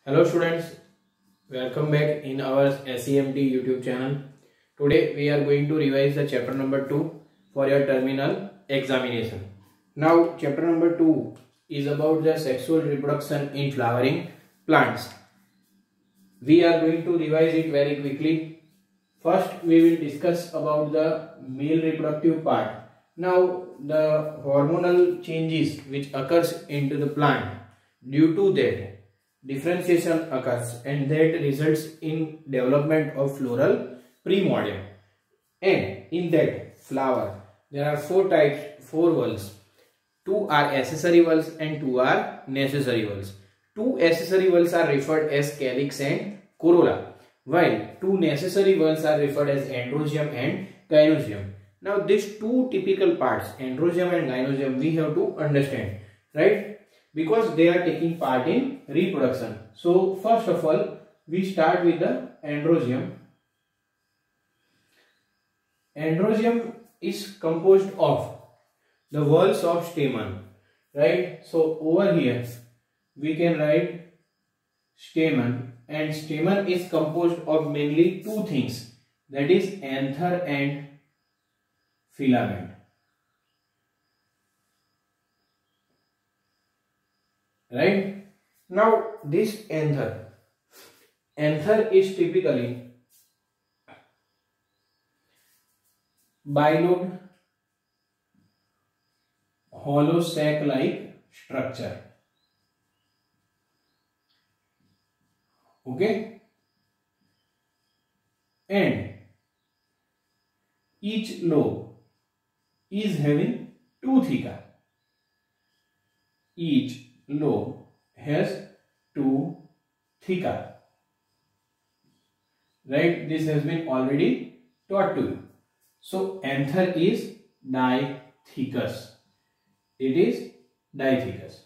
Hello students, welcome back in our SEMT YouTube channel. Today we are going to revise the chapter number 2 for your terminal examination. Now chapter number 2 is about the sexual reproduction in flowering plants. We are going to revise it very quickly. First we will discuss about the male reproductive part. Now the hormonal changes which occurs into the plant, due to that differentiation occurs and that results in development of floral primordium. And in that flower there are four whorls. Two are accessory whorls and two are necessary whorls. Two accessory whorls are referred as calyx and corolla, while two necessary whorls are referred as androecium and gynecium. Now these two typical parts, androecium and gynecium, we have to understand, right? Because they are taking part in reproduction. So first of all, we start with the androecium. Androecium is composed of the whorls of stamen, right? So over here we can write stamen, and stamen is composed of mainly two things, that is anther and filament. Right? Now this anther is typically bilobed hollow sac like structure. Okay, and each lobe is having two theca. Each lobe has two theca, right? This has been already taught to you. So anther is dithecous. It is dithecous.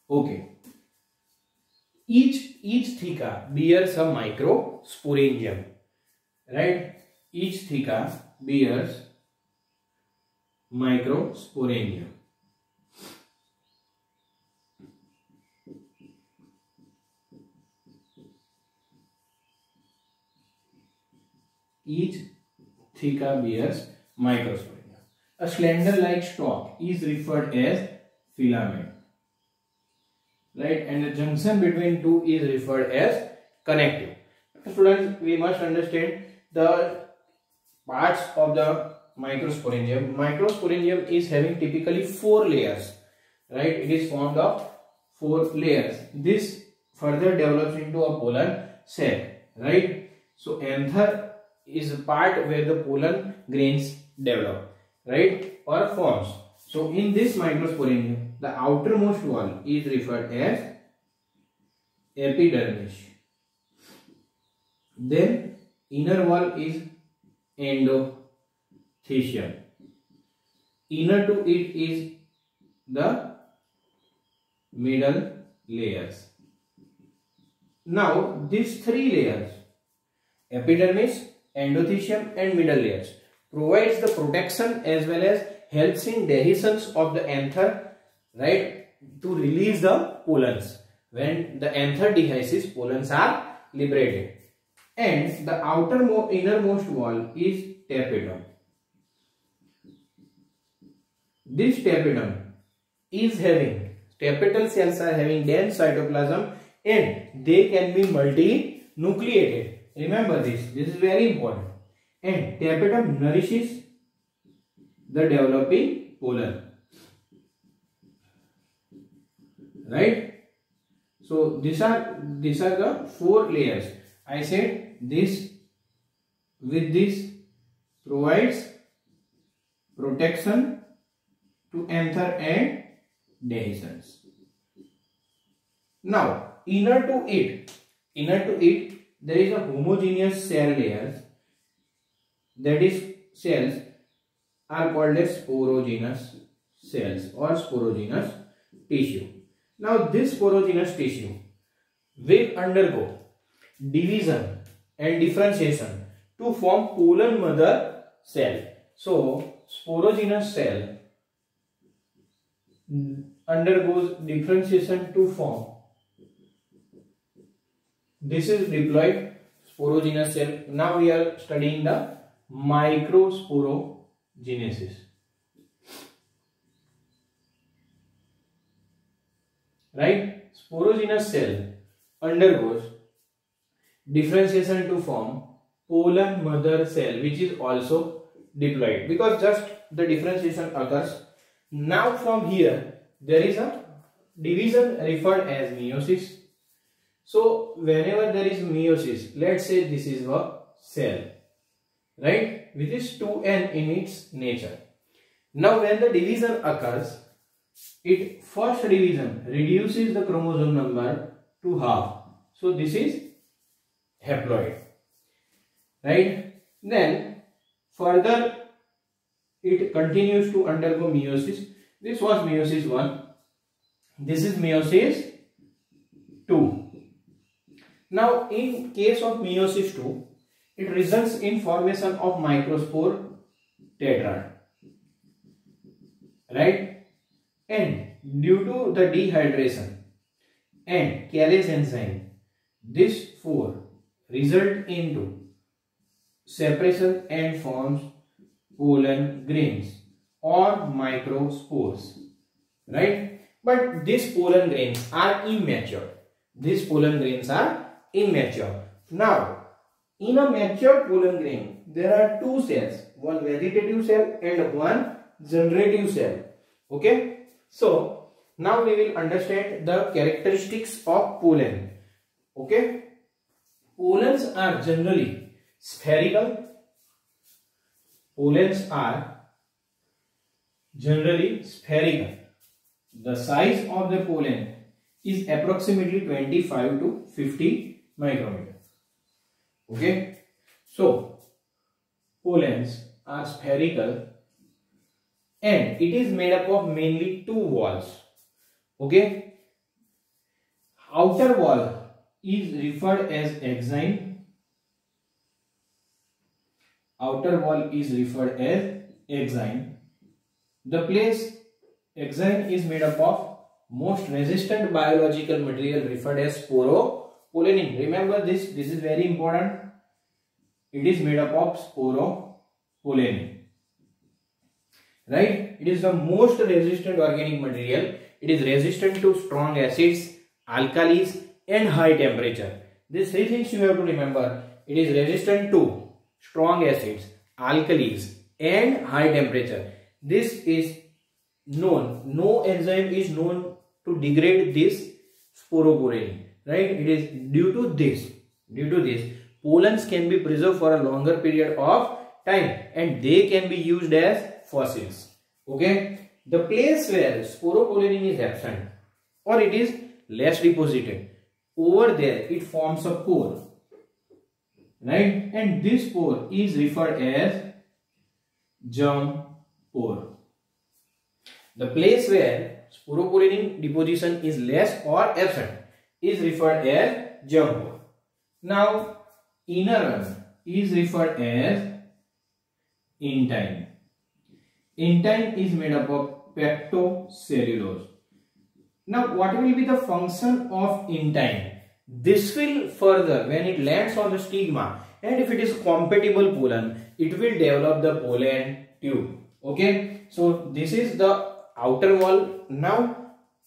Okay. Each theca bears a microsporangium, right? Each theca bears microsporangium. Each theca bears microsporangium. A slender-like stalk is referred as filament, right? And the junction between two is referred as connective. Students, we must understand the parts of the microsporangium. Microsporangium is having typically 4 layers, right? It is formed of 4 layers. This further develops into a pollen sac, right? So anther is a part where the pollen grains develop, right, or forms. So in this microsporangium, the outermost wall is referred as epidermis. Then inner wall is endothecium. Inner to it is the middle layers. Now these 3 layers, epidermis, endothecium and middle layers, provides the protection as well as helps in dehiscence of the anther, right, to release the pollens. When the anther dehisces, pollens are liberated. And the innermost wall is tapetum. This tapetum is having, tapetal cells are having dense cytoplasm and they can be multinucleated. Remember this is very important. And tapetum nourishes the developing pollen, right? So these are the 4 layers. I said this with this provides protection to anther and dehiscence. Now inner to it there is a homogeneous cell layers, that is cells are called as sporogenous cells or sporogenous tissue. Now this sporogenous tissue will undergo division and differentiation to form pollen mother cell. So sporogenous cell undergoes differentiation to form This is diploid sporogenous cell. Now we are studying the microsporogenesis. Right? Sporogenous cell undergoes differentiation to form pollen mother cell, which is also diploid, because just the differentiation occurs. Now from here there is a division referred as meiosis. So whenever there is meiosis, let's say this is a cell, right, which is 2n in its nature. Now when the division occurs, it first division reduces the chromosome number to half. So this is haploid, right? Then further it continues to undergo meiosis. This was meiosis 1. This is meiosis 2. Now in case of meiosis 2, it results in formation of microspore tetrad, right? And due to the dehydration and Calais enzyme, this 4 result into separation and forms pollen grains or microspores, right? But these pollen grains are immature. These pollen grains are immature. Now in a mature pollen grain there are 2 cells, one vegetative cell and one generative cell. Okay, so now we will understand the characteristics of pollen. Okay, pollens are generally spherical. Pollens are generally spherical. The size of the pollen is approximately 25 to 50 micrometer. Okay, so pollens are spherical and it is made up of mainly 2 walls. Okay, outer wall is referred as exine. Outer wall is referred as exine. The place exine is made up of most resistant biological material referred as sporopollenin. Remember this is very important. It is made up of sporopollenin, right? It is the most resistant organic material. It is resistant to strong acids, alkalis and high temperature. These 3 things you have to remember. It is resistant to strong acids, alkalis and high temperature. This is known. No enzyme is known to degrade this sporopollenin, right? It is due to this. Pollens can be preserved for a longer period of time and they can be used as fossils. Okay, the place where sporopollenin is absent or it is less deposited, over there it forms a pore, right? And this pore is referred as germ pore. The place where sporopollenin deposition is less or absent is referred as germ pore. Now inner one is referred as intine. Intine is made up of pectocellulose. Now what will be the function of intine? This will further, when it lands on the stigma and if it is compatible pollen, it will develop the pollen tube. Okay, so this is the outer wall. Now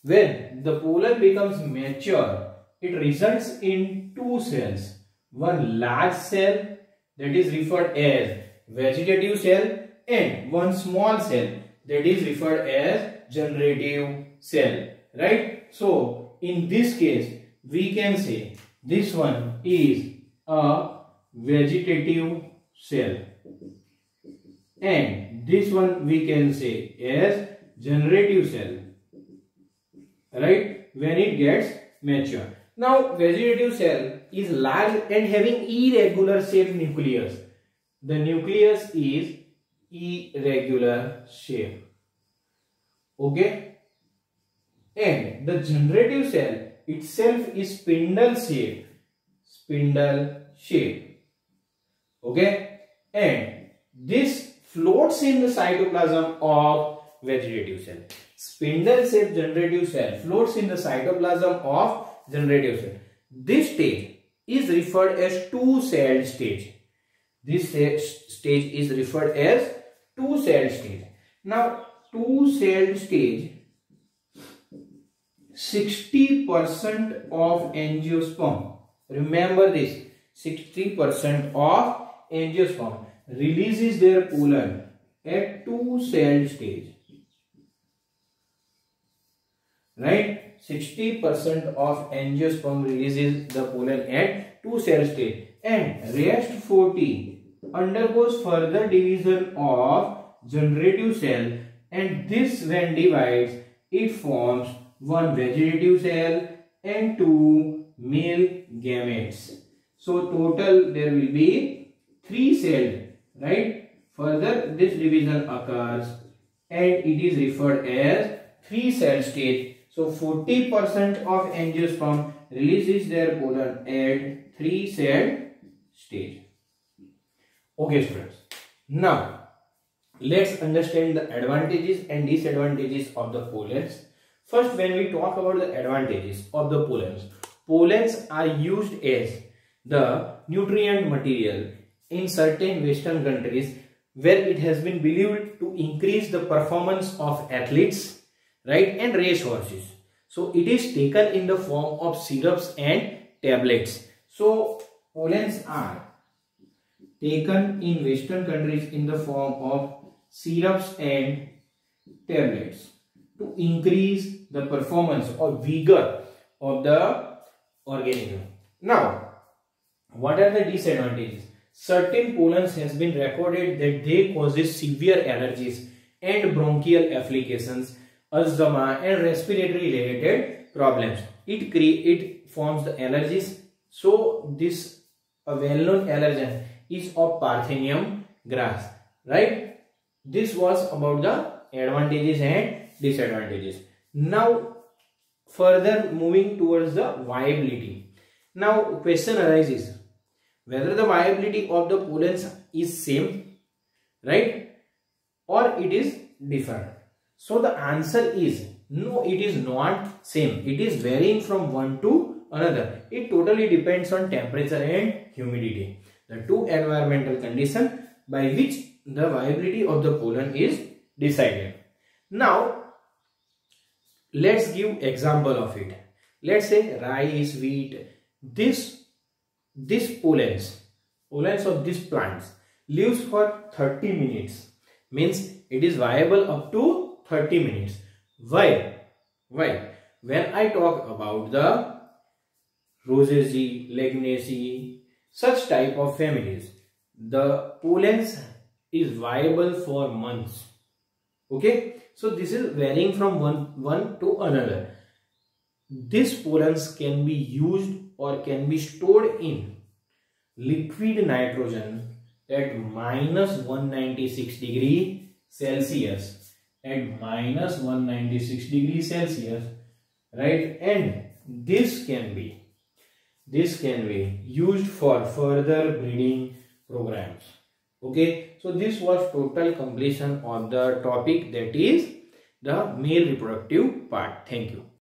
when the pollen becomes mature, it results in 2 cells. One large cell that is referred as vegetative cell and one small cell that is referred as generative cell, right? So in this case we can say this one is a vegetative cell and this one we can say as generative cell, right, when it gets mature. Now vegetative cell is large and having irregular shaped nucleus. The nucleus is irregular shape. Okay, and the generative cell itself is spindle shape. Okay, and this floats in the cytoplasm of vegetative cell. Spindle shaped generative cell floats in the cytoplasm of generative cell. This stage is referred as two-celled stage. This stage is referred as two-celled stage. Now, two-celled stage, 60% of angiosperm, remember this, 60% of angiosperm releases their pollen at two-celled stage. Right? 60% of angiosperm releases the pollen at two-cell stage, and rest 40 undergoes further division of generative cell, and this when divides it forms one vegetative cell and two male gametes. So total there will be 3 cells, right? Further this division occurs and it is referred as 3-cell stage. So 40% of angiosperm releases their pollen at 3-cell stage. Okay students, now let's understand the advantages and disadvantages of the pollens. First, when we talk about the advantages of the pollens, pollens are used as the nutrient material in certain Western countries where it has been believed to increase the performance of athletes, right, and race horses. So it is taken in the form of syrups and tablets. So pollens are taken in Western countries in the form of syrups and tablets to increase the performance or vigor of the organism. Now, what are the disadvantages? Certain pollens has been recorded that they causes severe allergies and bronchial afflictions, asthma and respiratory related problems. It forms the allergies. So this a well-known allergen is of Parthenium grass, right? This was about the advantages and disadvantages. Now further moving towards the viability. Now question arises whether the viability of the pollens is same, right, or it is different. So the answer is no, it is not same. It is varying from one to another. It totally depends on temperature and humidity, the two environmental conditions by which the viability of the pollen is decided. Now let's give example of it. Let's say rice, wheat. This pollens of these plants lives for 30 minutes. Means it is viable up to 30 minutes. Why? When I talk about the Rosaceae, Leguminaceae, such type of families, the pollens is viable for months. Okay, so this is varying from one to another. These pollens can be used or can be stored in liquid nitrogen at -196 degree Celsius, at -196 degree Celsius, right? And this can be used for further breeding programs. Okay, so this was total completion of the topic, that is the male reproductive part. Thank you.